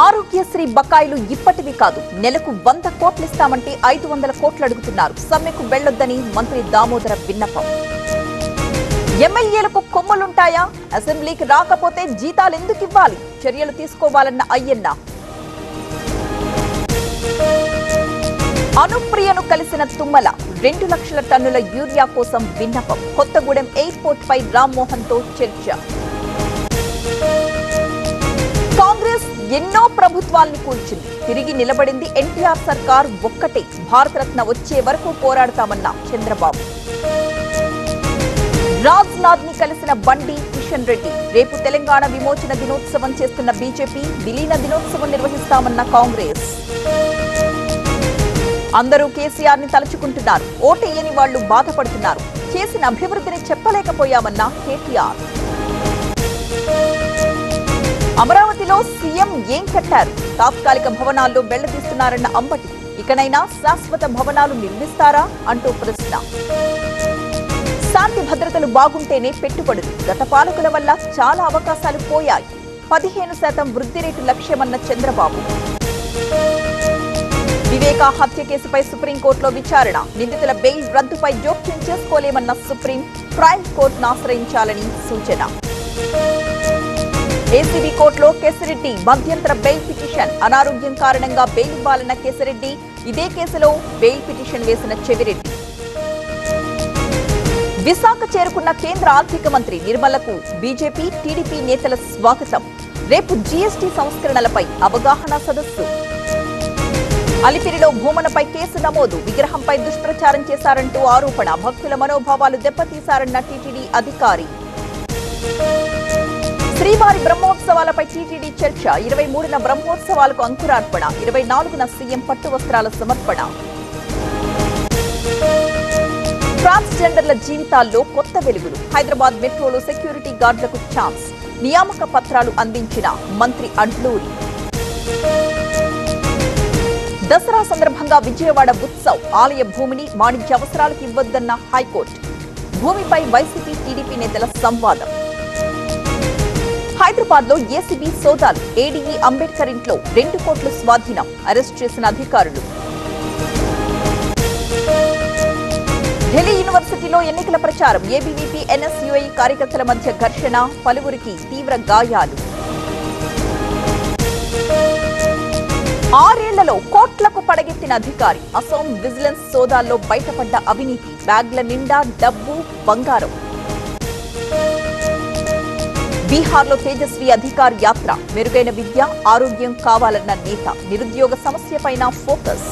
ఆరోగ్యశ్రీ బకాయిలు ఇప్పటివి కాదు. నెలకు 100 కోట్లు ఇస్తామంటే 500 కోట్లు అడుగుతున్నారు. సమ్మెకు వెళ్లొద్దని మంత్రి దామోదర విన్నపం. ఎమ్మెల్యేలకు కొమ్ములుంటాయా? అసెంబ్లీకి రాకపోతే జీతాలు ఎందుకు ఇవ్వాలి? చర్యలు తీసుకోవాలన్న అయ్యన్న. అనుప్రియను కలిసిన తుమ్మల 2 లక్షల టన్నుల యూరియా కోసం విన్నపం. కొత్తగూడెం ఎయిర్పోర్ట్ పై రామ్మోహన్ తో చర్చ. కాంగ్రెస్ ఎన్నో ప్రభుత్వాల్ని కూల్చింది. తిరిగి నిలబడింది ఎన్టీఆర్ సర్కార్ ఒక్కటే. భారతరత్న వచ్చే వరకు పోరాడతామన్న చంద్రబాబు. రాజ్నాథ్ ని కలిసిన బండి కిషన్ రెడ్డి. రేపు తెలంగాణ విమోచన దినోత్సవం చేస్తున్న బీజేపీ విలీన దినోత్సవం నిర్వహిస్తామన్న కాంగ్రెస్. అందరూ కేసీఆర్ ని తలుచుకుంటున్నారు. ఓటేయని వాళ్లు బాధపడుతున్నారు. చేసిన అభివృద్ధిని చెప్పలేకపోయామన్న కేటీఆర్. అమరావతిలో సీఎం ఏం కట్టారు? తాత్కాలిక భవనాల్లో వెళ్లదీస్తున్నారన్న అంబటి. ఇకనైనా శాశ్వత భవనాలు నిర్మిస్తారా అంటూ ప్రశ్న. శాంతి భద్రతలు బాగుంటేనే పెట్టుబడులు. గత పాలకుల వల్ల చాలా అవకాశాలు పోయాయి. 15% వృద్ధి రేటు లక్ష్యమన్న చంద్రబాబు. వివేకా హత్య కేసుపై సుప్రీంకోర్టులో విచారణ. నిందితుల బెయిల్ రద్దుపై జోక్యం చేసుకోలేమన్న సుప్రీం. ప్రైమ్ కోర్టును ఆశ్రయించాలని సూచన. ఏసీబీ కోర్టులో కేసిరెడ్డి మధ్యంతర బెయిల్ పిటిషన్. అనారోగ్యం కారణంగా బెయిల్ ఇవ్వాలన్న కేసిరెడ్డి. ఇదే కేసులో బెయిల్ పిటిషన్ వేసిన చెవిరెడ్డి. విశాఖ చేరుకున్న కేంద్ర ఆర్థిక మంత్రి నిర్మలకు బీజేపీ, టీడీపీ నేతల స్వాగతం. రేపు జీఎస్టీ సంస్కరణలపై అవగాహన సదస్సు. అలిపిరిలో భూమనపై కేసు నమోదు. విగ్రహంపై దుష్ప్రచారం చేశారంటూ ఆరోపణ. భక్తుల మనోభావాలు దెబ్బతీశారన్న టీటీడీ అధికారి. శ్రీవారి బ్రహ్మోత్సవాలపై టీటీడీ చర్చ. 23న బ్రహ్మోత్సవాలకు అంకురార్పణ. 24న సీఎం పట్టు వస్త్రాల సమర్పణ. ట్రాన్స్జెండర్ల జీవితాల్లో కొత్త వెలుగులు. హైదరాబాద్ మెట్రోలో సెక్యూరిటీ గార్డులకు ఛాన్స్. నియామక పత్రాలు అందించిన మంత్రి అడ్లూరి. దసరా సందర్భంగా విజయవాడ ఉత్సవ్. ఆలయ భూమిని వాణిజ్య అవసరాలకు ఇవ్వొద్దన్న హైకోర్టు. భూమిపై వైసీపీ, టీడీపీ నేతల సంవాదం. హైదరాబాద్ లో ఏసీబీ సోదాలు. ఏడీఈ అంబేద్కర్ ఇంట్లో 2 కోట్ల స్వాధీనం. అరెస్ట్ చేసిన అధికారులు. ఢిల్లీ యూనివర్సిటీలో ఎన్నికల ప్రచారం. ఏబీవీపీ, ఎన్ఎస్యూఐ కార్యకర్తల మధ్య ఘర్షణ. పలువురికి తీవ్ర గాయాలు. 6 ఏళ్లలో కోట్లకు పడగెత్తిన అధికారి. అసోం విజిలెన్స్ సోదాల్లో బయటపడ్డ అవినీతి. బ్యాగ్ల నిండా డబ్బు, బంగారం. బీహార్లో తేజస్వి అధికార్ యాత్ర. మెరుగైన విద్య, ఆరోగ్యం కావాలన్న నేత. నిరుద్యోగ సమస్యపైన ఫోకస్.